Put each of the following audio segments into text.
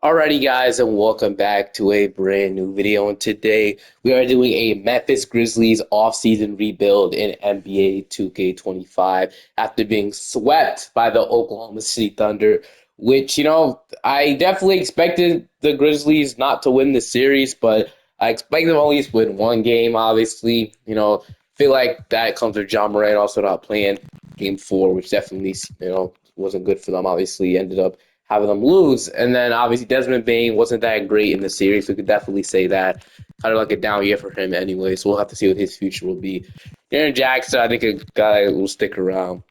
Alrighty guys, and welcome back to a brand new video. And today we are doing a Memphis Grizzlies offseason rebuild in NBA 2K25 after being swept by the Oklahoma City Thunder, which, I definitely expected the Grizzlies not to win the series, but I expect them at least win one game, obviously. Feel like that comes with John Moran also not playing game four, which definitely, wasn't good for them. Obviously ended up having them lose. And then obviously Desmond Bane wasn't that great in the series. We could definitely say that. Kind of like a down year for him anyway. So we'll have to see what his future will be. Aaron Jackson, I think a guy will stick around.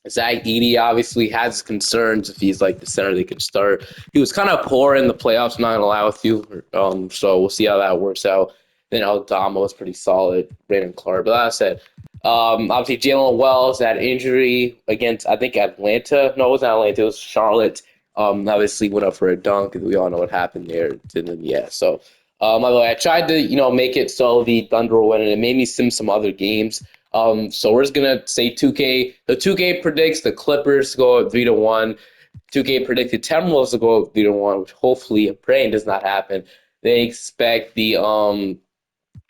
Zach Edey obviously has concerns if he's like the center they could start. He was kind of poor in the playoffs, not gonna lie with you. So we'll see how that works out. Then Aldama was pretty solid. Brandon Clark, but like I said, obviously Jalen Wells had injury against I think Atlanta. No, it wasn't Atlanta. It was Charlotte. Obviously went up for a dunk, and we all know what happened there. And then yeah, so by the way, I tried to make it so the Thunder will win, and it made me sim some other games. So we're just gonna say 2K. The 2K predicts the Clippers to go up 3-1. 2K predicted Timberwolves to go up 3-1, which hopefully I'm praying does not happen. They expect they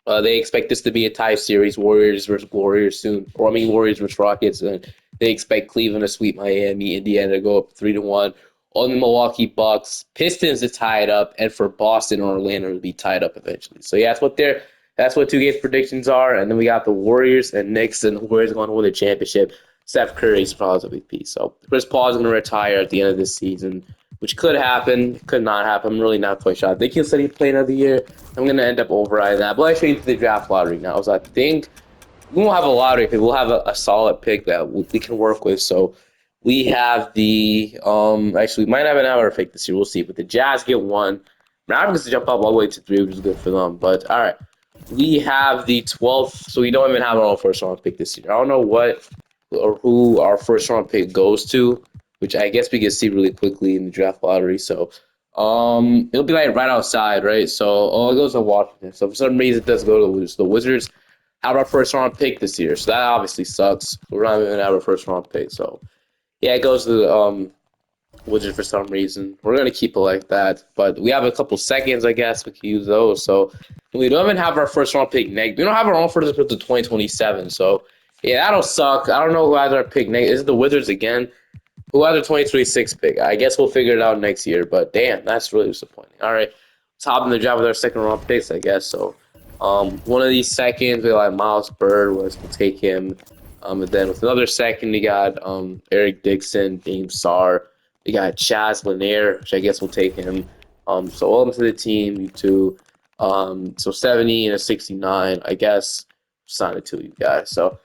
expect this to be a tie series, Warriors versus Warriors soon, or I mean Warriors versus Rockets, and they expect Cleveland to sweep Miami, Indiana to go up 3-1. On the Milwaukee Bucks, Pistons to tie it up, and for Boston or Orlando to be tied up eventually. So yeah, that's what 2K's predictions are. And then we got the Warriors and Knicks, and the Warriors going to win the championship. Steph Curry's probably MVP. So Chris Paul is going to retire at the end of this season, which could happen, could not happen. I'm really not quite sure. I think he'll say he'll play another year. I'm going to end up overriding that. But let's get into the draft lottery now. So I think we won't have a lottery pick. We'll have a solid pick that we can work with. So we have actually we might have an hour pick this year. We'll see. But the Jazz get one. Mavericks jump up all the way to 3, which is good for them. But all right. We have the 12th, so we don't even have our own first round pick this year. I don't know what or who our first round pick goes to, which I guess we can see really quickly in the draft lottery. So it'll be like right outside, right? So it goes to Washington. So for some reason it does go to the Wizards. The Wizards have our first round pick this year. So that obviously sucks. We're not even gonna have a first round pick. So yeah, it goes to the Wizards for some reason. We're gonna keep it like that. But we have a couple seconds, I guess. We can use those. So we don't even have our first round pick next. We don't have our own first pick to 2027. So yeah, that'll suck. I don't know who has our pick next. Is it the Wizards again? Who has our 2026 pick? I guess we'll figure it out next year. But damn, that's really disappointing. All right, let's hop in the job with our second round picks, I guess. So one of these seconds, we like Miles Bird. We'll take him. And then with another second, we got Eric Dixon, Dame Sarr. We got Chaz Lanier, which I guess we'll take him. So welcome to the team, you two. So 70 and a 69, I guess. Sign it to you guys. So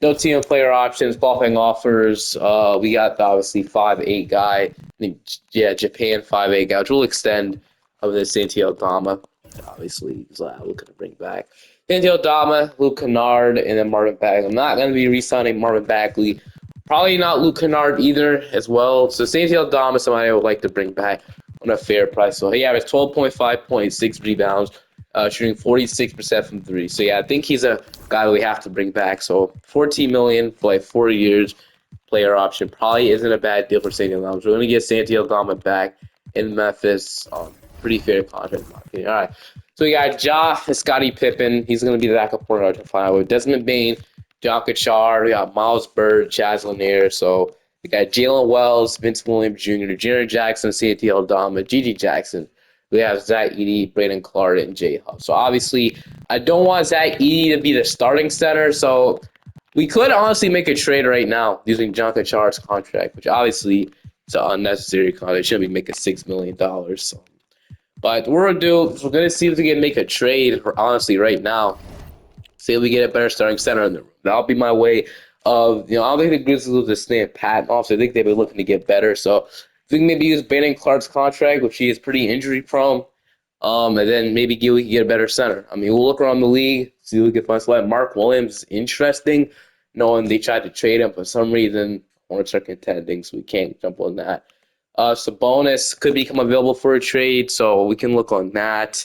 no team and player options, qualifying offers. We got the obviously 5'8" guy. I think, yeah, Japan 5'8" guy, which will extend of the Santiago Dama. Obviously, is looking to bring back. Santiago Dama, Luke Kennard, and then Marvin Bagley. I'm not going to be re-signing Marvin Bagley. Probably not Luke Kennard either as well. So Santiago Dama is somebody I would like to bring back on a fair price. So he averaged 12.5 points, 6 rebounds, shooting 46% from 3. So yeah, I think he's a guy we have to bring back. So $14 million for like 4 years, player option probably isn't a bad deal for Santiago Dama. So we're going to get Santiago Dama back in Memphis. Pretty fair contract, in my opinion. All right. So we got Ja and Scottie Pippen. He's going to be the backup point guard to find with Desmond Bane, John Kachar. We got Miles Bird, Chaz Lanier. So we got Jalen Wells, Vince Williams Jr., Jaren Jackson, Santiago Dama, Gigi Jackson. We have Zach Edey, Brandon Clark, and Jay Huff. So obviously, I don't want Zach Edey to be the starting center. So we could honestly make a trade right now using John Kachar's contract, which obviously is an unnecessary contract. It shouldn't be making $6 million. So. But what we're going to do is we're going to see if we can make a trade, honestly, right now. See if we get a better starting center in the room. That'll be my way of, I don't think the Grizzlies will just stay pat. Also, I think they've been looking to get better. So if we can maybe use Brandon Clark's contract, which he is pretty injury prone, and then maybe we can get a better center. I mean, we'll look around the league, see if we can find somebody. Mark Williams is interesting, knowing they tried to trade him for some reason. Hornets are contending, so we can't jump on that. Sabonis could become available for a trade, so we can look on that.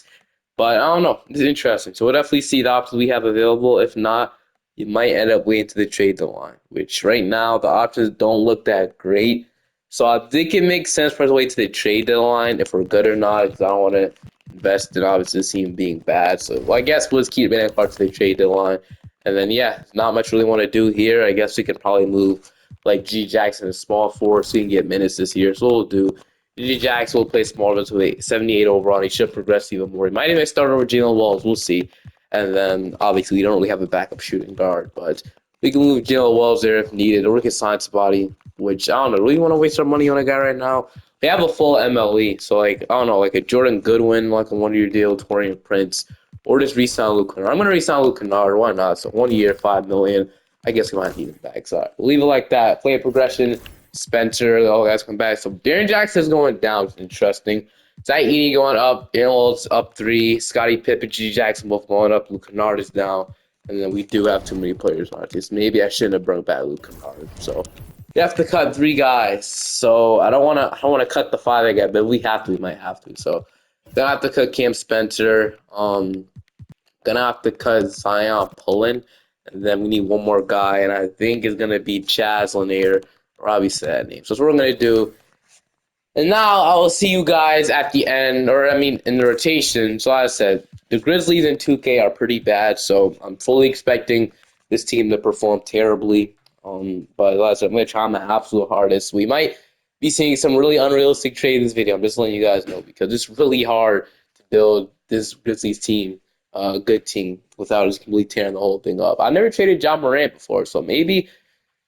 But I don't know. It's interesting. So we'll definitely see the options we have available. If not, you might end up waiting to the trade deadline, which right now the options don't look that great. So I think it makes sense for us to wait to the trade deadline if we're good or not. Because I don't want to invest in obviously this team being bad. So well, I guess we'll just keep Brandon Clark to the trade deadline, and then yeah, not much really want to do here. I guess we can probably move like G Jackson to small forward so he can get minutes this year. So we'll do. G Jackson will play small minutes with a 78 overall. And he should progress even more. He might even start over Jalen Walls. We'll see. And then obviously we don't really have a backup shooting guard, but we can move Jalen Wells there if needed, or we can sign somebody, which I don't know. Really want to waste our money on a guy right now? We have a full MLE, so like I don't know, like a Jordan Goodwin, like a 1 year deal, Torian Prince, or just re-sign Luke Kennard. I'm gonna re-sign Luke Kennard. Why not? So 1 year, $5 million. I guess we might need him back. So we'll leave it like that. Play a progression. Spencer, all guys come back. So Darren Jackson is going down. It's interesting. Zach Edey going up. Aaron Walls up 3. Scottie Pippen, G Jackson both going up. Luke Kennard is down. And then we do have too many players on our team. Maybe I shouldn't have brought back Luke Kennard. So you have to cut 3 guys. So I don't wanna cut the 5 again, but we have to, we might have to. So gonna have to cut Cam Spencer. Gonna have to cut Zion Pullen. And then we need one more guy, and I think it's gonna be Chaz Lanier. Robbie said that name. So that's what we're gonna do. And now I will see you guys at the end, or I mean in the rotation. So as I said, the Grizzlies in 2K are pretty bad, so I'm fully expecting this team to perform terribly. But like I said, I'm gonna try my absolute hardest. We might be seeing some really unrealistic trade in this video. I'm just letting you guys know because it's really hard to build this Grizzlies team, a good team, without just completely tearing the whole thing up. I never traded John Morant before, so maybe,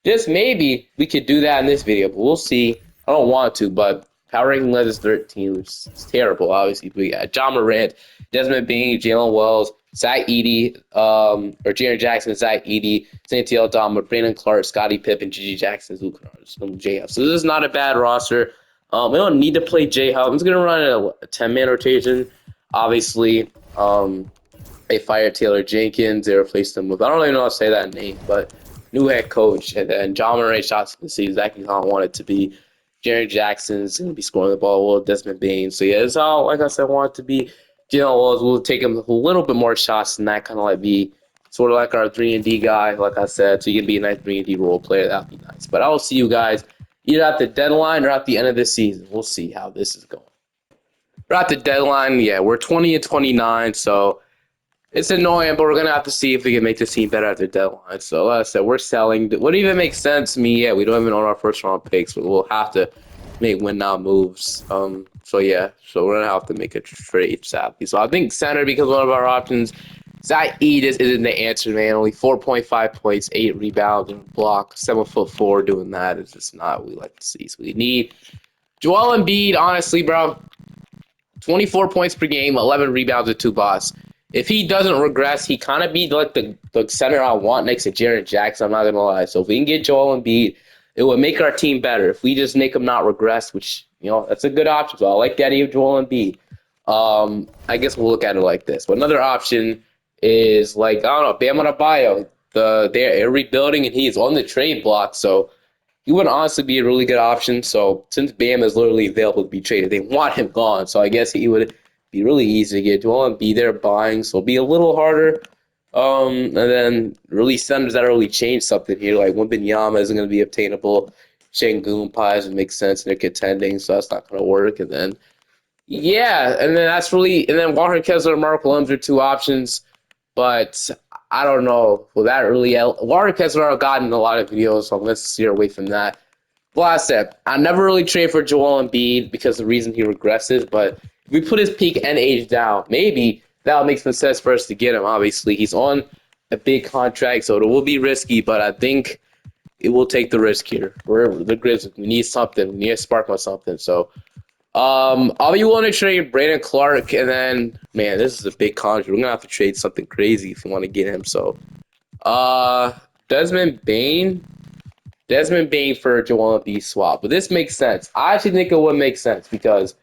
just maybe, we could do that in this video, but we'll see. I don't want to, but power ranking led is 13, which is terrible, obviously. We got John Morant, Desmond Bain, Jalen Wells, Zach Edey, or Jaren Jackson, Zach Edey, Santi Aldama, Brandon Clark, Scottie Pippen, G.G. Jackson, Luke Kennard, J-Hub. So this is not a bad roster. We don't need to play J-Hub. I'm just going to run a 10-man rotation. Obviously, they fired Taylor Jenkins. They replaced him with, I don't even know how to say that name, but new head coach. And then John Morant shots to see exactly how I want it to be. Jaren Jackson's going to be scoring the ball well. Desmond Bain. So, yeah, it's all, like I said, I want it to be. Jalen Walls will take him a little bit more shots than that, kind of like be sort of like our 3-and-D guy, like I said. So you can be a nice 3-and-D role player. That would be nice. But I will see you guys either at the deadline or at the end of the season. We'll see how this is going. We're at the deadline. Yeah, we're 20-29, so it's annoying, but we're going to have to see if we can make this team better at the deadline. So, like I said, we're selling. What even makes sense to me? Yeah, we don't even own our first-round picks, but we'll have to make win-now moves. So, yeah, so we're going to have to make a trade, sadly. So, I think center, because one of our options, Zach Edey isn't the answer, man. Only 4.5 points, 8 rebounds, and block, 7'4" doing that is just not what we like to see. So, we need Joel Embiid, honestly, bro. 24 points per game, 11 rebounds, and 2 blocks. If he doesn't regress, he kind of be like the center I want next to Jaren Jackson. I'm not going to lie. So if we can get Joel Embiid, it would make our team better. If we just make him not regress, which, you know, that's a good option. So I like the idea of Joel Embiid. I guess we'll look at it like this. But another option is like, I don't know, Bam Adebayo. They're rebuilding, and he's on the trade block. So he would honestly be a really good option. So since Bam is literally available to be traded, they want him gone. So I guess he would be really easy to get Joel and be there buying. So it'll be a little harder. And then really centers that really change something here. Like Wembanyama isn't going to be obtainable. Şengün probably doesn't make sense, and they're contending, so that's not going to work. And then, yeah, and then that's really, and then Walker Kessler and Mark Williams are 2 options. But I don't know. Will that really help? Walker Kessler have gotten a lot of videos, so let's steer away from that. Well, I said, I never really trade for Joel Embiid because of the reason he regresses, but if we put his peak and age down, maybe that'll make some sense for us to get him. Obviously, he's on a big contract, so it will be risky, but I think it will take the risk here. We're the Grizzlies. We need something. We need to spark on something. So, I'll be willing to trade Brandon Clark, and then, man, this is a big contract. We're going to have to trade something crazy if we want to get him. So, Desmond Bain for Joel Embiid swap. But this makes sense. I actually think it would make sense because,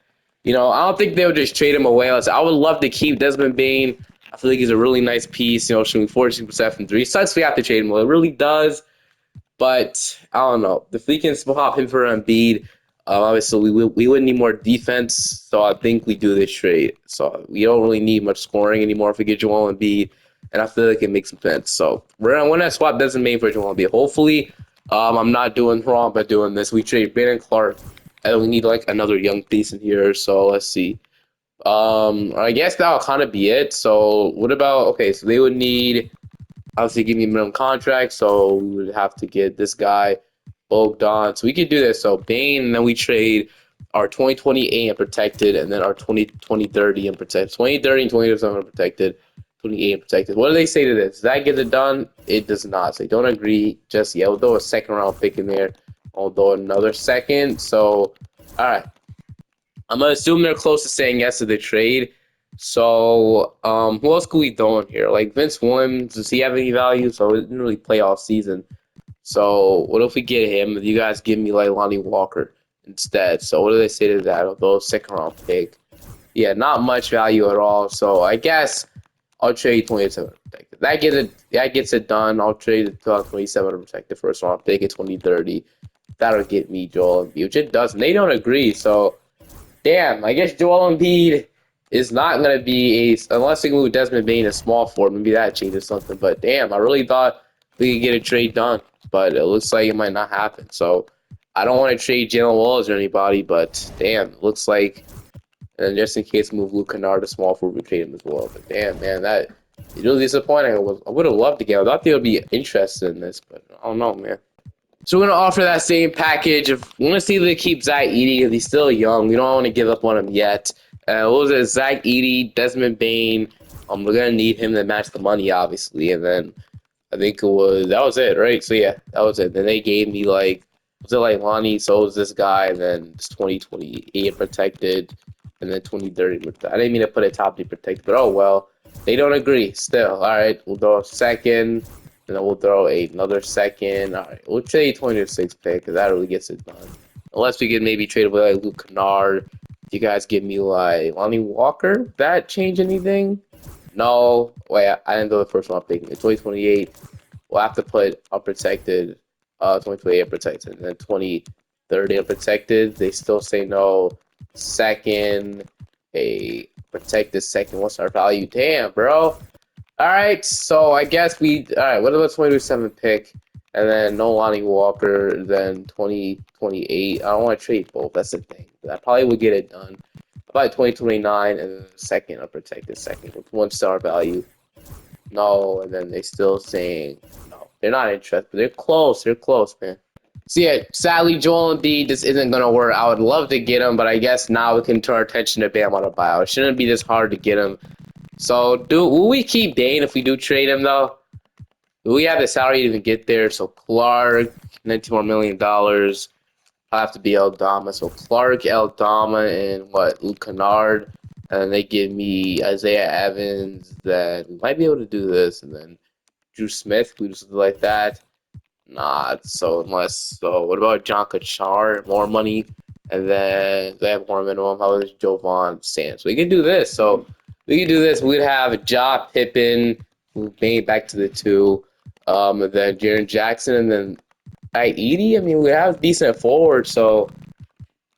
you know, I don't think they would just trade him away. I would love to keep Desmond Bain. I feel like he's a really nice piece, you know, shooting 46% from 3. Sucks we have to trade him. Well, it really does. But I don't know. If we can swap him for Embiid, obviously we would need more defense. So I think we do this trade. So we don't really need much scoring anymore if we get Joel Embiid. And I feel like it makes some sense. So we're going to swap Desmond Bain for Joel Embiid. Hopefully, I'm not doing wrong by doing this. We trade Brandon Clark, and we need like another young piece in here. So let's see. I guess that'll kind of be it. So what about okay? So they would need obviously give me a minimum contract, so we would have to get this guy Bogdan. So we could do this. So Bane, and then we trade our 2028 and protected, and then our 2030 and protected. 2030 and 2027 protected, 28 and protected. What do they say to this? Does that get it done? It does not. So they don't agree just yet. We'll throw a second round pick in there. I'll throw another second. So, all right. I'm gonna assume they're close to saying yes to the trade. So, who else could we throw in here? Like Vince Williams, does he have any value? So he didn't really play all season. So what if we get him? You guys give me like Lonnie Walker instead. So what do they say to that? Although second round pick, yeah, not much value at all. So I guess I'll trade 27 to protect it. That gets it done. I'll trade the 2027 to protect the first round pick at 2030. That'll get me Joel Embiid, which it doesn't. They don't agree. So damn, I guess Joel Embiid is not going to be unless they move Desmond Bane a small forward. Maybe that changes something. But damn, I really thought we could get a trade done, but it looks like it might not happen. So I don't want to trade Jalen Wallace or anybody, but damn, it looks like, and just in case move Luke Kennard to small forward, we trade him as well. But damn, man, that is really disappointing. I would have loved to get. I thought they would be interested in this, but I don't know, man. So we're gonna offer that same package. If we want to see if they keep Zach Edey, because he's still young, we don't want to give up on him yet. What was it? Zach Edey, Desmond Bane. We're gonna need him to match the money, obviously, and then I think that was it, right? So yeah, that was it. Then they gave me like was it like Lonnie? So was this guy, and then it's 2028 protected, and then 2030. I didn't mean to put a top D protected, but oh well. They don't agree. Still, all right. We'll throw a second, and then we'll throw another second. All right, we'll trade 26 pick because that really gets it done. Unless we could maybe trade away like Luke Kennard. You guys give me like Lonnie Walker. That change anything? No. Wait, I didn't do the first round pick. In 2028, we'll have to put unprotected, 2028 unprotected, and then 2030 unprotected. They still say no. Second, a protected second. What's our value? Damn, bro. All right, so I guess all right, what about 27 pick? And then no Lonnie Walker, then 2028. I don't want to trade both. That's the thing. I probably would get it done. About 2029 and then second, a protected second with 1 star value. No, and then they still saying no. They're not interested. They're close. They're close, man. So yeah, sadly, Joel Embiid just isn't gonna work. I would love to get him, but I guess now we can turn our attention to Bam Adebayo. It shouldn't be this hard to get him. So, will we keep Dane if we do trade him though? Do we have the salary to even get there? So Clark, $19 million. I'll have to be Eldama. So Clark, Eldama, and what? Luke Kennard. And then they give me Isaiah Evans that might be able to do this. And then Drew Smith, we do something like that. Not so unless so. What about John Kachar? More money, and then they have more minimum. How is Jovan Sands? We can do this. So we can do this. We'd have Ja Pippen, maybe back to the two, and then Jaren Jackson, and then Edie. I mean, we have decent forward, so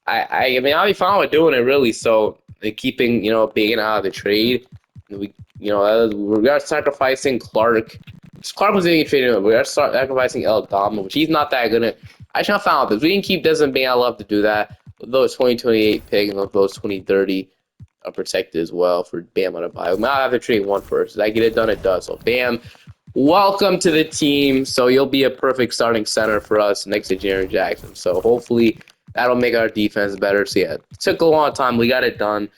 I mean, I'll be fine with doing it really. So keeping Bacon out of the trade, we are sacrificing Clark. Clark was getting traded. We are sacrificing Eldama, which he's not that gonna. I should have found this. We can keep Desmond Bane. I love to do that. Those 2028 pick and those 2030 are protected as well for Bam on a buy. I'll have to trade one first. Did I get it done? It does. So Bam, welcome to the team. So you'll be a perfect starting center for us next to Jaren Jackson. So hopefully that'll make our defense better. So yeah, it took a long time. We got it done.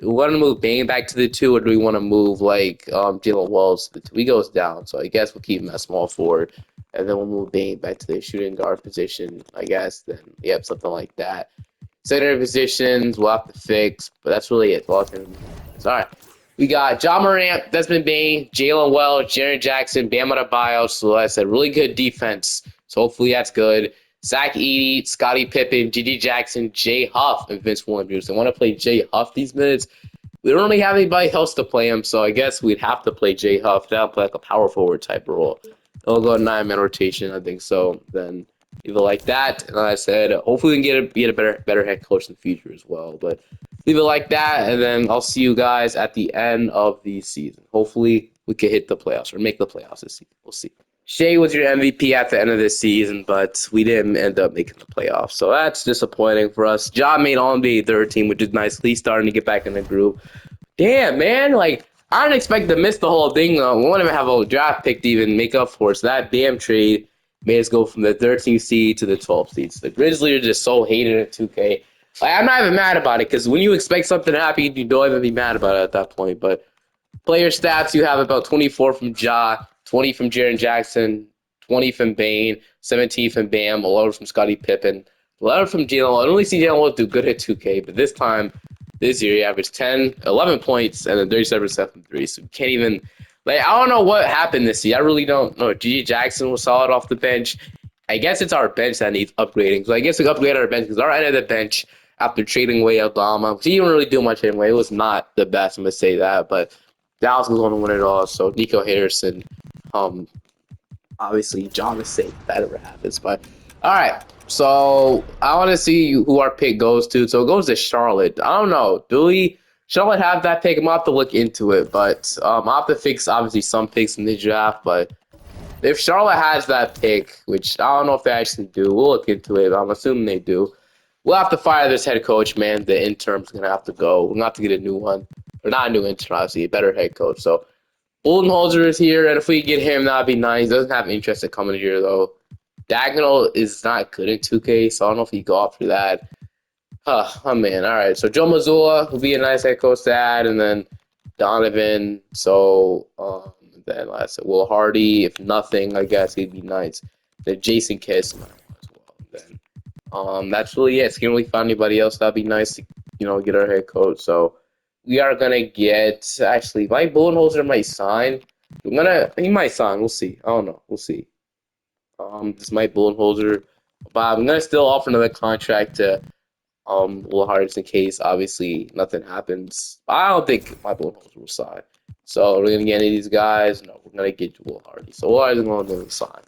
We want to move Bane back to the two, or do we want to move like Jalen Wells to the two? He goes down, so I guess we'll keep him at small forward, and then we'll move Bane back to the shooting guard position. I guess then something like that. Center positions we'll have to fix, but that's really it. All right. We got John Morant, Desmond Bane, Jalen Wells, Jaren Jackson, Bam Adebayo. So like I said, really good defense. So hopefully that's good. Zach Edey, Scottie Pippen, G.D. Jackson, Jay Huff, and Vince Williams. They want to play Jay Huff these minutes. We don't really have anybody else to play him, so I guess we'd have to play Jay Huff. That'll play like a power forward type role. It'll go 9-man rotation, I think so. Then either like that, and like I said, hopefully we can get a better head coach in the future as well. But leave it like that, and then I'll see you guys at the end of the season. Hopefully we can hit the playoffs or make the playoffs this season. We'll see. Shea was your MVP at the end of the season, but we didn't end up making the playoffs. So that's disappointing for us. Ja made All-NBA third team, which is nice. He's starting to get back in the groove. Damn, man. Like, I didn't expect to miss the whole thing, though. We won't even have a draft pick to even make up for it. So that damn trade made us go from the 13th seed to the 12th seed. So the Grizzlies are just so hated at 2K. Like, I'm not even mad about it because when you expect something to happen, you don't even be mad about it at that point. But player stats, you have about 24 from Ja, 20 from Jaren Jackson, 20 from Bane, 17 from Bam, 11 from Scottie Pippen, 11 from Jalen. I only see Jalen do good at 2K, but this year, he averaged 10, 11 points, and then 37% from three. So you can't even, like, I don't know what happened this year. I really don't know. G.G. Jackson was solid off the bench. I guess it's our bench that needs upgrading. So I guess we upgrade our bench because our end of the bench, after trading away Aldama, he didn't really do much anyway. It was not the best, I'm going to say that, but Dallas was going to win it all. So Nico Harrison, obviously, John is safe. That never happens. But all right. So I want to see who our pick goes to. So it goes to Charlotte. I don't know. Do we Charlotte have that pick? I'm gonna have to look into it. But I'll have to fix obviously some picks in the draft. But if Charlotte has that pick, which I don't know if they actually do, we'll look into it. I'm assuming they do. We'll have to fire this head coach, man. The intern's gonna have to go. We're gonna have to get a new one, or not a new intern, obviously, a better head coach. So Budenholzer is here, and if we get him, that'd be nice. He doesn't have interest in coming here though. Dagnall is not good in 2K, so I don't know if he go after that. Oh man, all right. So Joe Mazzulla would be a nice head coach to add, and then Donovan. So then like I said, Will Hardy. If nothing, I guess he'd be nice. Then Jason Kiss as well. Then that's really it. Can't really find anybody else that'd be nice to get our head coach. So we are gonna get actually Mike Budenholzer might sign. He might sign. We'll see. I don't know. We'll see. This might Budenholzer, but I'm gonna still offer another contract to Will Hardy in case obviously nothing happens. I don't think my Budenholzer will sign. So we're gonna get any of these guys. No, we're gonna get Will Hardy. So Will Hardy's gonna sign,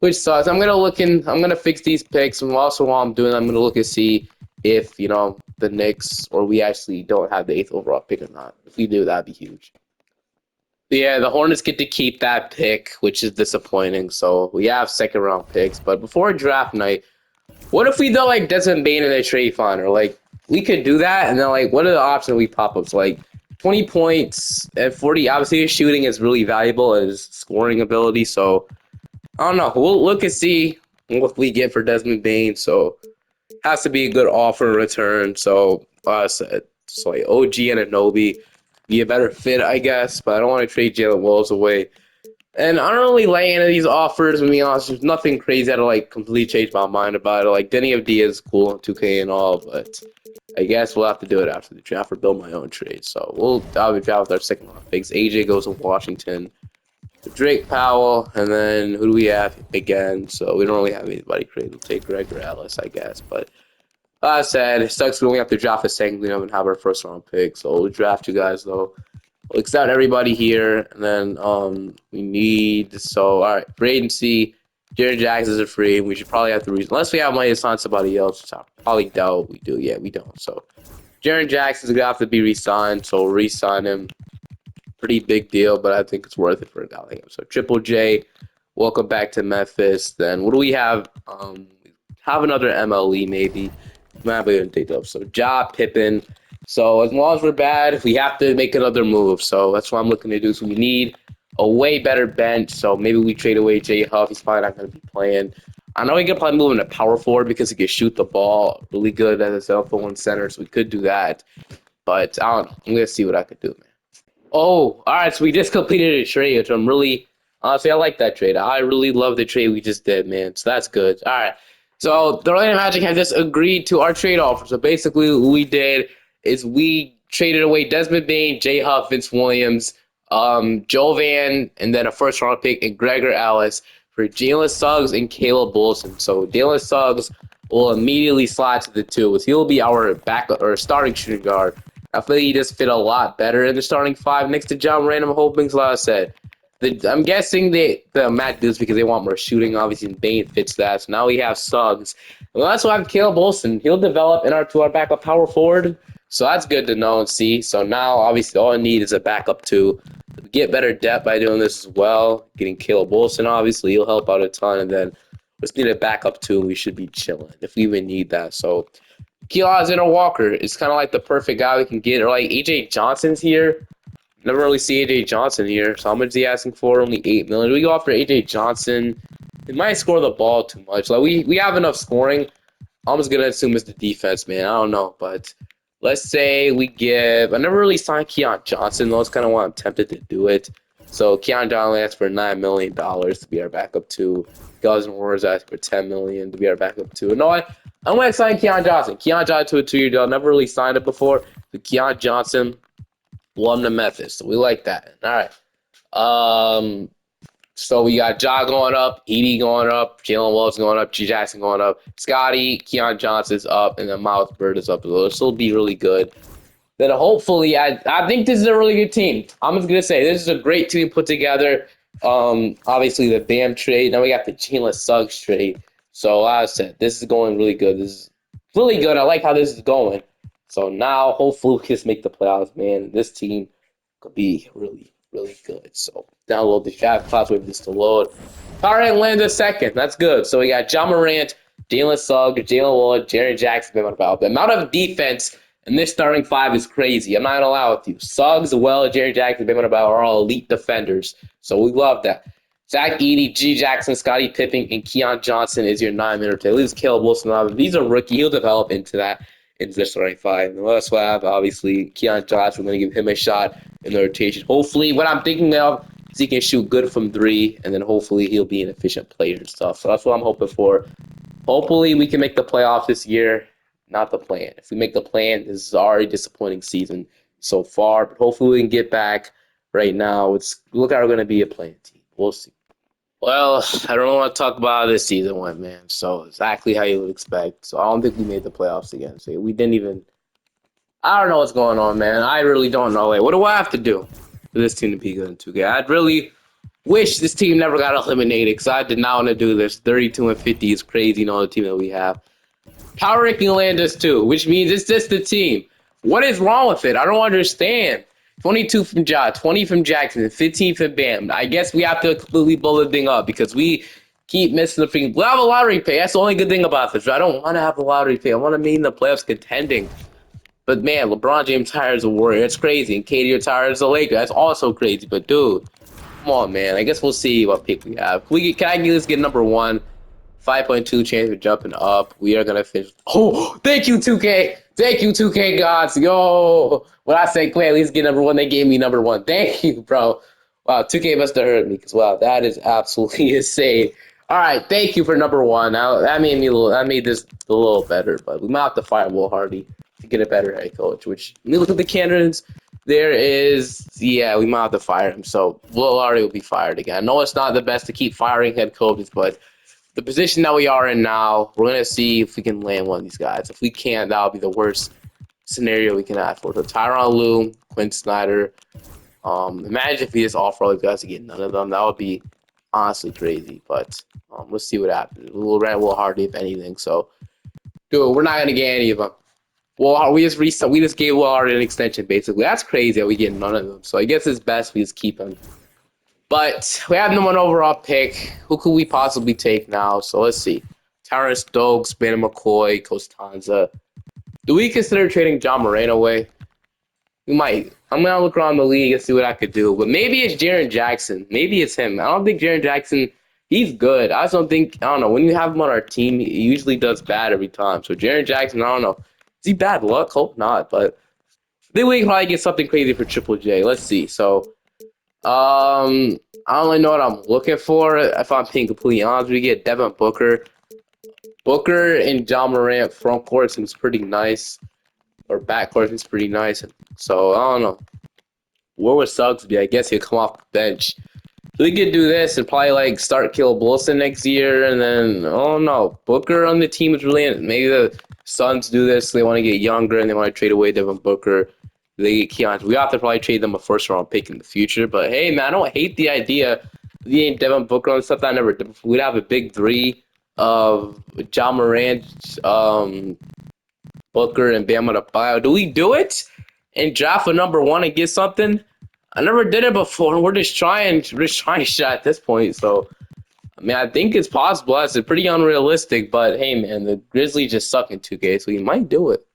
which sucks. I'm gonna fix these picks, and also while I'm doing, I'm gonna look and see if the Knicks or we actually don't have the 8th overall pick or not. If we do, that'd be huge. Yeah, the Hornets get to keep that pick, which is disappointing. So we have second round picks, but before draft night, what if we do like Desmond Bane in a trade fund, or like we could do that, and then like what are the options we pop up? So like 20 points and 40. Obviously, his shooting is really valuable as scoring ability. So I don't know. We'll look and see what we get for Desmond Bane. So has to be a good offer in return. So so like OG and Anobi be a better fit, I guess. But I don't want to trade Jalen Wills away. And I don't really like any of these offers, to be honest. There's nothing crazy that like completely changed my mind about it. Like Denny of Diaz is cool on 2K and all, but I guess we'll have to do it after the draft or build my own trade. So I'll be draft with our second round picks. AJ goes to Washington. Drake Powell, and then who do we have again? So we don't really have anybody crazy. We'll take Greg Ellis, I guess. But like I said, it sucks we only have to draft a second and have our first round pick. So we'll draft you guys though. We'll accept everybody here, and then we need all right, Braden C. Jaren Jackson is a free. We should probably have to unless we have money to sign somebody else, which I probably doubt we do. Yeah, we don't. So Jaren Jackson's gonna have to be re-signed, so we'll re-sign him. Pretty big deal, but I think it's worth it for a guy like him. So Triple J, welcome back to Memphis. Then what do we have? Have another MLE maybe. Might be able to take up. So Ja Pippen. So as long as we're bad, we have to make another move. So that's what I'm looking to do. So we need a way better bench. So maybe we trade away Jay Huff. He's probably not going to be playing. I know he could probably move him to power forward because he can shoot the ball really good as a cell center. So we could do that. But I don't know. I'm going to see what I could do, man. Oh, all right. So we just completed a trade, which I'm really, honestly, I like that trade. I really love the trade we just did, man. So that's good. All right. So the Orlando Magic have just agreed to our trade offer. So basically, what we did is we traded away Desmond Bane, Jay Huff, Vince Williams, Joe Van, and then a first round pick and Gregor Ellis for Jalen Suggs and Caleb Wilson. So Jalen Suggs will immediately slide to the two. He'll be our backup or starting shooting guard. I feel like he just fit a lot better in the starting five next to John Random Hopings, like I said. I'm guessing the Matt does because they want more shooting. Obviously, Bane fits that. So now we have Suggs. Well, that's why I have Caleb Wilson. He'll develop to our backup power forward. So that's good to know and see. So now, obviously, all I need is a backup two. Get better depth by doing this as well. Getting Caleb Wilson, obviously, he'll help out a ton. And then we just need a backup too. We should be chilling if we even need that. So Keel Alexander Walker is kind of like the perfect guy we can get. Or like AJ Johnson's here. Never really see AJ Johnson here. So how much is he asking for? Only $8 million. Do we go after AJ Johnson? He might score the ball too much. Like we have enough scoring. I'm just gonna assume it's the defense, man. I don't know, but let's say we give. I never really signed Keon Johnson. That's kind of why I'm tempted to do it. So Keon Johnson asked for $9 million to be our backup two. Guzz and Wars asked for $10 million to be our backup two. No, I'm gonna sign Keon Johnson. Keon Johnson to a 2-year deal. Never really signed it before. So Keon Johnson, one to Memphis. So we like that. All right. So we got Ja going up, Edie going up, Jalen Wells going up, G Jackson going up, Scotty, Keon Johnson's up, and then Miles Bird is up as well. This will be really good. Then hopefully, I think this is a really good team. I'm just gonna say this is a great team put together. Obviously the Bam trade. Now we got the Jalen Suggs trade. So like I said, this is going really good. This is really good. I like how this is going. So now hopefully we can just make the playoffs, man. This team could be really, really good. So download the draft class, wait for this to load. All right, Atlanta second. That's good. So we got John Morant, Jalen Suggs, Jalen Wood, Jaren Jackson. About the amount of defense in this starting five is crazy. I'm not gonna lie with you. Suggs, Well, Jaren Jackson, about are all elite defenders. So we love that. Zach Edey, G Jackson, Scottie Pippen, and Keon Johnson is your 9-minute rotation. At least Caleb Wilson. These are rookie. He'll develop into that into the starting five. And that's why I have obviously Keon Johnson. We're gonna give him a shot in the rotation. Hopefully, what I'm thinking of is he can shoot good from three, and then hopefully he'll be an efficient player and stuff. So that's what I'm hoping for. Hopefully we can make the playoffs this year. Not the plan. If we make the plan, this is already a disappointing season so far. But hopefully we can get back right now. It's look how we're gonna be a playing team. We'll see. Well, I don't want to talk about how this season went, man. So exactly how you would expect. So I don't think we made the playoffs again. So we didn't even. I don't know what's going on, man. I really don't know. Like, what do I have to do for this team to be good in 2K? I'd really wish this team never got eliminated because I did not want to do this. 32-50 is crazy, you know, the team that we have. Power ranking Landis too, which means it's just the team. What is wrong with it? I don't understand. 22 from Ja, 20 from Jackson, 15 from Bam. I guess we have to completely blow the thing up because we keep missing the freaking. We'll have a lottery pay. That's the only good thing about this. I don't want to have a lottery pay. I want to be in the playoffs contending. But man, LeBron James retires a Warrior. It's crazy. And KD retires a Laker. That's also crazy. But dude, come on, man. I guess we'll see what pick we have. Can I at least get number one? 5.2 chance of jumping up. We are going to finish. Oh, thank you, 2K. Thank you, 2K gods. Yo, when I say Clay, at least get number one, they gave me number one. Thank you, bro. Wow, 2K must have hurt me because, wow, that is absolutely insane. All right, thank you for number one. Now, that made this a little better, but we might have to fire Will Hardy to get a better head coach, which, when you look at the candidates, we might have to fire him. So Will Hardy will be fired again. I know it's not the best to keep firing head coaches, but the position that we are in now, we're going to see if we can land one of these guys. If we can't, that'll be the worst scenario we can ask for. So Tyronn Lue, Quinn Snyder. Imagine if we just offer all these guys to get none of them. That would be honestly crazy. But we'll see what happens. We'll rent Will Hardy, if anything. So, dude, we're not going to get any of them. Well, we just gave Will Hardy an extension, basically. That's crazy that we get none of them. So I guess it's best we just keep him. But we have no one overall pick. Who could we possibly take now? So let's see. Terrence Stokes, Bannon McCoy, Costanza. Do we consider trading John Morant away? We might. I'm going to look around the league and see what I could do. But maybe it's Jaren Jackson. Maybe it's him. I don't think Jaren Jackson, he's good. I don't know. When you have him on our team, he usually does bad every time. So Jaren Jackson, I don't know. Is he bad luck? Hope not. But I think we can probably get something crazy for Triple J. Let's see. So I don't really know what I'm looking for. If I'm being completely honest, we get Devin Booker. Booker and John Morant front court seems pretty nice. Or back court seems pretty nice. So I don't know. Where would Suggs be? I guess he'll come off the bench. So we could do this and probably start Caleb Wilson next year, and then I don't know. Booker on the team is really maybe the Suns do this. They want to get younger and they want to trade away Devin Booker. They get Keon. We have to probably trade them a first-round pick in the future. But hey, man, I don't hate the idea of getting Devin Booker on stuff that I never did. We'd have a big three of John Morant, Booker, and Bam Adebayo. Do we do it and draft a number one and get something? I never did it before. We're just trying shit at this point. So I mean, I think it's possible. It's pretty unrealistic, but hey, man, the Grizzlies just suck in 2K, so you might do it.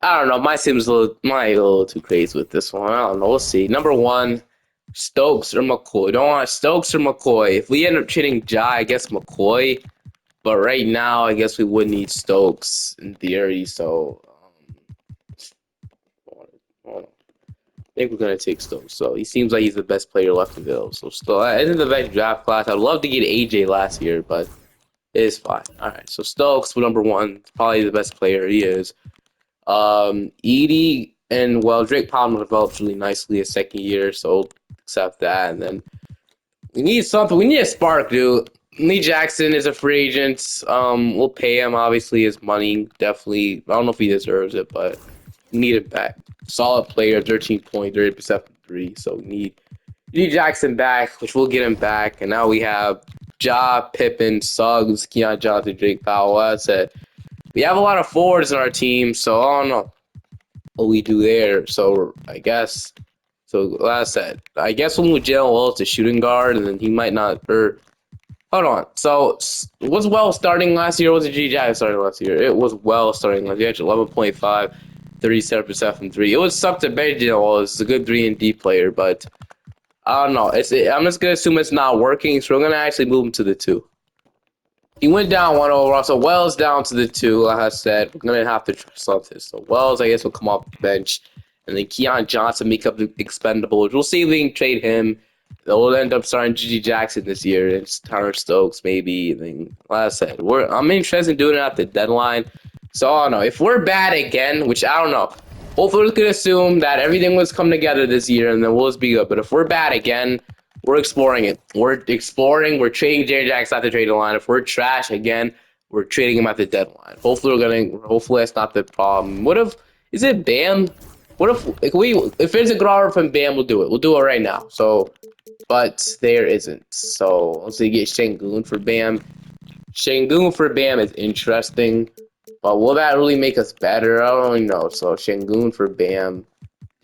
I don't know. My Sim's a little too crazy with this one. I don't know. We'll see. Number one, Stokes or McCoy. Don't want Stokes or McCoy. If we end up trading Ja, I guess McCoy. But right now, I guess we would need Stokes in theory. So I think we're gonna take Stokes. So he seems like he's the best player left available. So still, in the best draft class. I'd love to get AJ last year, but it is fine. All right. So Stokes, number one, probably the best player he is. Edie and Drake Palmer developed really nicely a second year, so accept that. And then we need something. We need a spark, dude. Lee Jackson is a free agent. We'll pay him obviously his money. Definitely. I don't know if he deserves it, but we need it back. Solid player, 13 point, 30% from three. So we need Jackson back, which we'll get him back. And now we have Ja, Pippen, Suggs, Keon Johnson, Drake Powell. That's it. We have a lot of forwards in our team, so I don't know what we do there. So I guess, so like I said, I guess we'll move Jalen Wells to shooting guard, and then he might not. Or hold on. So was Wells starting last year? Or was it G Jack starting last year? It was Wells starting last year. 11.5, 37% from three. It would suck to bench Jalen Wells. It's a good 3-and-D player, but I don't know. I'm just gonna assume it's not working, so we're gonna actually move him to the 2. He went down 1 overall, so Wells down to the 2. Like I said, we're going to have to trust on this. So Wells, I guess, will come off the bench. And then Keon Johnson make up the expendables. We'll see if we can trade him. They'll end up starting G.G. Jackson this year. And Tyler Stokes, maybe. And then, like I said, I'm interested in doing it at the deadline. So, I don't know. If we're bad again, which I don't know. Hopefully, we're going to assume that everything was come together this year, and then we'll just be good. But if we're bad again, we're exploring it. We're exploring. We're trading J.J. Jackson at the trade line. If we're trash again, we're trading him at the deadline. Hopefully that's not the problem. What if is it Bam? What if it's a good offer from Bam? We'll do it. We'll do it right now. So, but there isn't. So let's see. Get Şengün for Bam. Şengün for Bam is interesting, but will that really make us better? I don't really know. So Şengün for Bam.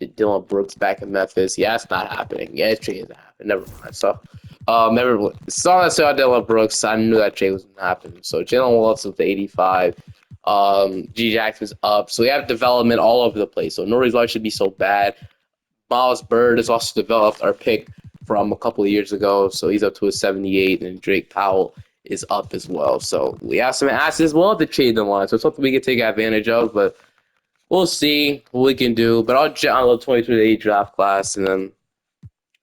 Dylan Brooks back in Memphis. Yeah, it's not happening. Yeah, it's trade isn't happening. Never mind. So, never saw that saw Dylan Brooks. I knew that trade was gonna happen. So Jalen Wilson with the 85. G Jackson's up. So we have development all over the place. So no reason why it should be so bad. Miles Bird has also developed our pick from a couple of years ago. So he's up to a 78, and Drake Powell is up as well. So we have some assets as well at the trade line. So it's something we can take advantage of, but we'll see what we can do. But I'll jet on the 23-8 draft class, and then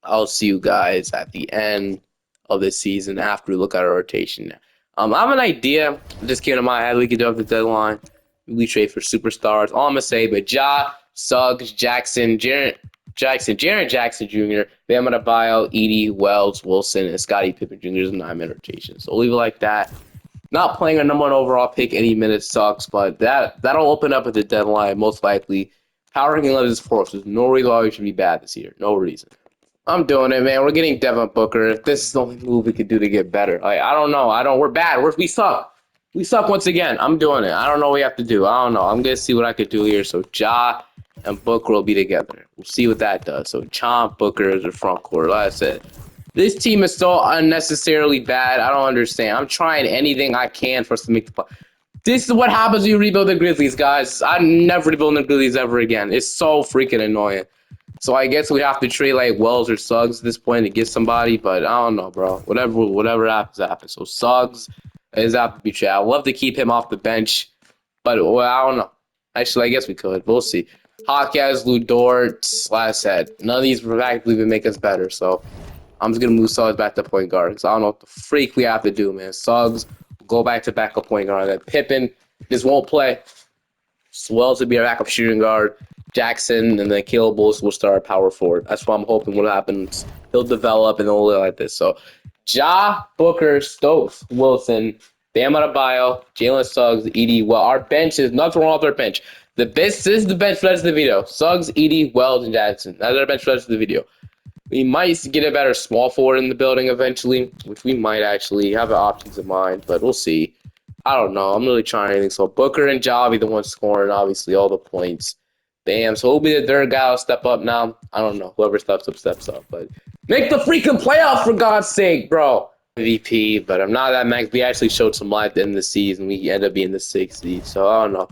I'll see you guys at the end of the season after we look at our rotation. I have an idea. It just came to my head. We could do at the deadline. We trade for superstars. All I'm going to say, but Ja, Suggs, Jackson, Jaren Jackson Jr., Bam Adebayo, Edie, Wells, Wilson, and Scottie Pippen Jr. is a 9-man rotation. So we'll leave it like that. Not playing a number 1 overall pick any minute sucks, but that'll open up at the deadline most likely. Power ranking 11 is 4, so there's no reason why we should be bad this year. No reason. I'm doing it, man. We're getting Devin Booker. If this is the only move we could do to get better. Like, I don't know. We're bad. We suck. We suck once again. I'm doing it. I don't know what we have to do. I don't know. I'm going to see what I could do here. So Ja and Booker will be together. We'll see what that does. So Chomp, Booker is the front court. Like I said, this team is so unnecessarily bad. I don't understand. I'm trying anything I can for us to make the play. This is what happens when you rebuild the Grizzlies, guys. I'm never rebuilding the Grizzlies ever again. It's so freaking annoying. So I guess we have to trade like Wells or Suggs at this point to get somebody, but I don't know, bro. Whatever happens. So Suggs is out to be traded. I'd love to keep him off the bench, but well, I don't know. Actually, I guess we could. We'll see. Hawkeyes, Lou Dort, like I said, none of these practically would make us better. So I'm just gonna move Suggs back to point guard because I don't know what the freak we have to do, man. Suggs go back to backup point guard. That Pippen just won't play. Wells will be our backup shooting guard. Jackson and then Caleb Wilson will start power forward. That's what I'm hoping will happen. He'll develop and he'll look like this. So Ja, Booker, Stokes, Wilson, Bam Adebayo, Jalen Suggs, Edie. Well, our bench is nothing wrong with our bench. This is the bench for the rest of the video. Suggs, Edie, Wells, and Jackson. That's our bench for the rest of the video. We might get a better small forward in the building eventually, which we might actually have options in mind, but we'll see. I don't know. I'm really trying anything. So Booker and Ja will be the ones scoring, obviously, all the points. Bam. So who'll be the third guy will step up now? I don't know. Whoever steps up, steps up. But make the freaking playoffs for God's sake, bro. MVP, but I'm not that max. We actually showed some life in the season. We end up being the 6th seed. So I don't know.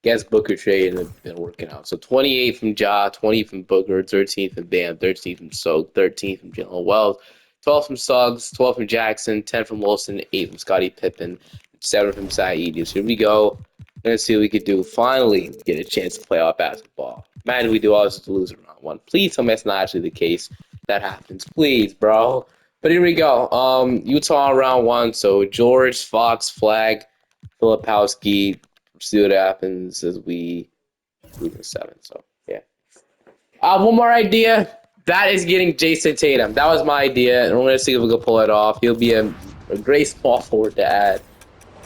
Guess Booker trade and it's been working out. So 28 from Ja, 20 from Booker, 13 from Bam, 13 from Soak, 13 from Jalen Wells, 12 from Suggs, 12 from Jackson, 10 from Wilson, 8 from Scottie Pippen, 7 from Saeed. So here we go. Let's see what we could do. Finally, get a chance to play out basketball. Man, we do all this to lose in round one. Please tell me that's not actually the case. That happens. Please, bro. But here we go. Utah round one. So George, Fox, Flag, Filipowski. See what happens as we move to 7. So yeah. One more idea. That is getting Jason Tatum. That was my idea, and we're gonna see if we can pull it off. He'll be a great small forward to add.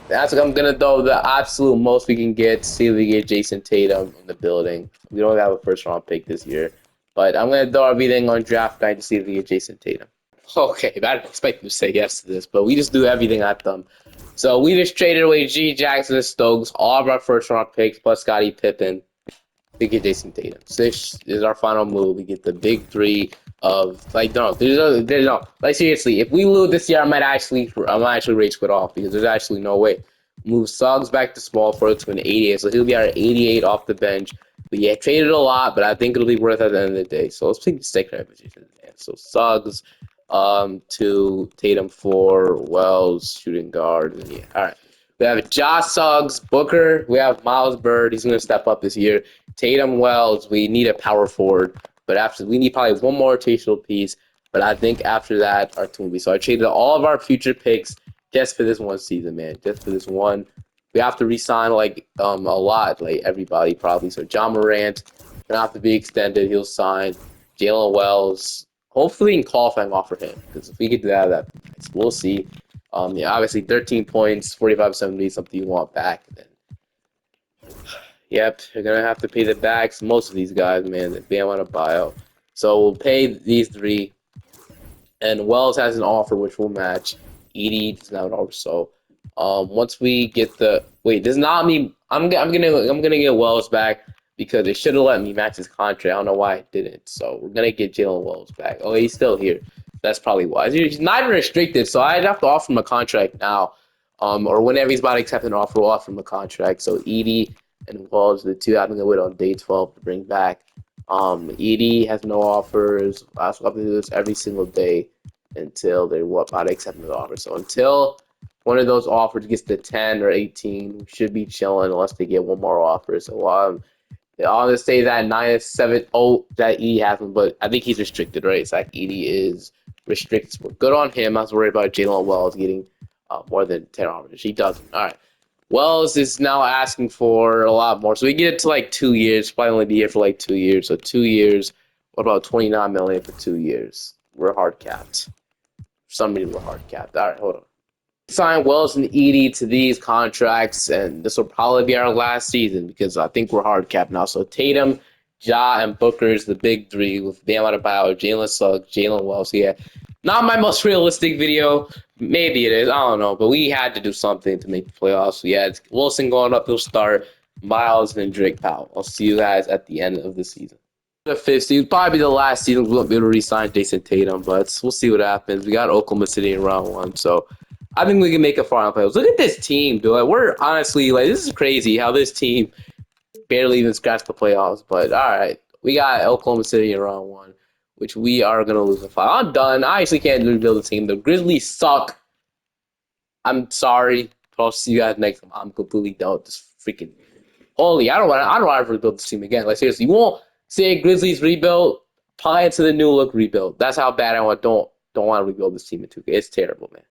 That's what I'm gonna do the absolute most we can get. See if we get Jason Tatum in the building. We don't have a first round pick this year, but I'm gonna throw everything on draft night to see if we get Jason Tatum. Okay, I didn't expect you to say yes to this, but we just do everything at them. So we just traded away G. Jackson and Stokes, all of our first round picks plus Scottie Pippen. We get Jason Tatum. 6 is our final move. We get the big 3 of like there's no like seriously. If we lose this year, I might actually rage quit off because there's actually no way. Move Suggs back to small forward to an 88, so he'll be our 88 off the bench. But yeah, traded a lot, but I think it'll be worth it at the end of the day. So let's pick the second position. So Suggs, to Tatum 4, Wells shooting guard. And yeah, all right. We have Josh Suggs, Booker. We have Miles Bird. He's going to step up this year. Tatum, Wells. We need a power forward, but after we need probably one more rotational piece. But I think after that, our team will be. So I traded all of our future picks just for this one season, man. Just for this one. We have to re-sign like a lot, like everybody probably. So John Morant gonna have to be extended. He'll sign. Jalen Wells. Hopefully, in qualifying offer him because if we could do that, we'll see. Yeah, obviously 13 points, 45-70, something you want back. Then, yep, you're gonna have to pay the backs. Most of these guys, man, they want a buyout. So we'll pay these 3, and Wells has an offer which will match. Edie does not have an offer. So, once we get the does not mean I'm gonna get Wells back because they should have let me match his contract. I don't know why I didn't. So we're gonna get Jalen Wells back. Oh, he's still here. That's probably why. He's not even restricted, so I'd have to offer him a contract now. Or whenever he's about to accept an offer, we'll offer him a contract. So Edie and Wells, the 2 I'm gonna wait on day 12 to bring back. Edie has no offers. I also have to do this every single day until they're about to accept an offer. So until one of those offers gets to 10 or 18, we should be chilling unless they get one more offer. So I'll just say that 9-7-0 that Edie has him, but I think he's restricted, right? It's like Edie is restricted. We're good on him. I was worried about Jalen Wells getting more than 10 offers. He doesn't. All right. Wells is now asking for a lot more. So we get it to like 2 years. Probably only be here for like 2 years. So 2 years. What about $29 million for 2 years? We're hard capped. For some reason, we're hard capped. All right, hold on. Sign Wells and Edie to these contracts, and this will probably be our last season because I think we're hard capped now. So Tatum, Ja, and Booker is the big 3 with Bam Adebayo, Jalen Suggs, Jalen Wells. Yeah, not my most realistic video. Maybe it is. I don't know, but we had to do something to make the playoffs. So yeah, it's Wilson going up. He'll start. Miles and Drake Powell. I'll see you guys at the end of the season. The 5th season, probably the last season. We won't be able to re-sign Jason Tatum, but we'll see what happens. We got Oklahoma City in round 1, so I think we can make a final playoffs. Look at this team, dude. Like, we're honestly like this is crazy how this team barely even scratched the playoffs. But all right, we got Oklahoma City in round 1, which we are gonna lose in 5. I'm done. I actually can't rebuild the team. The Grizzlies suck. I'm sorry. I'll see you guys next time. I'm completely done with this freaking. Holy, I don't want to rebuild this team again. Like seriously, you won't say Grizzlies rebuild, apply it to the new look rebuild. That's how bad I want. Don't want to rebuild this team in 2K. It's terrible, man.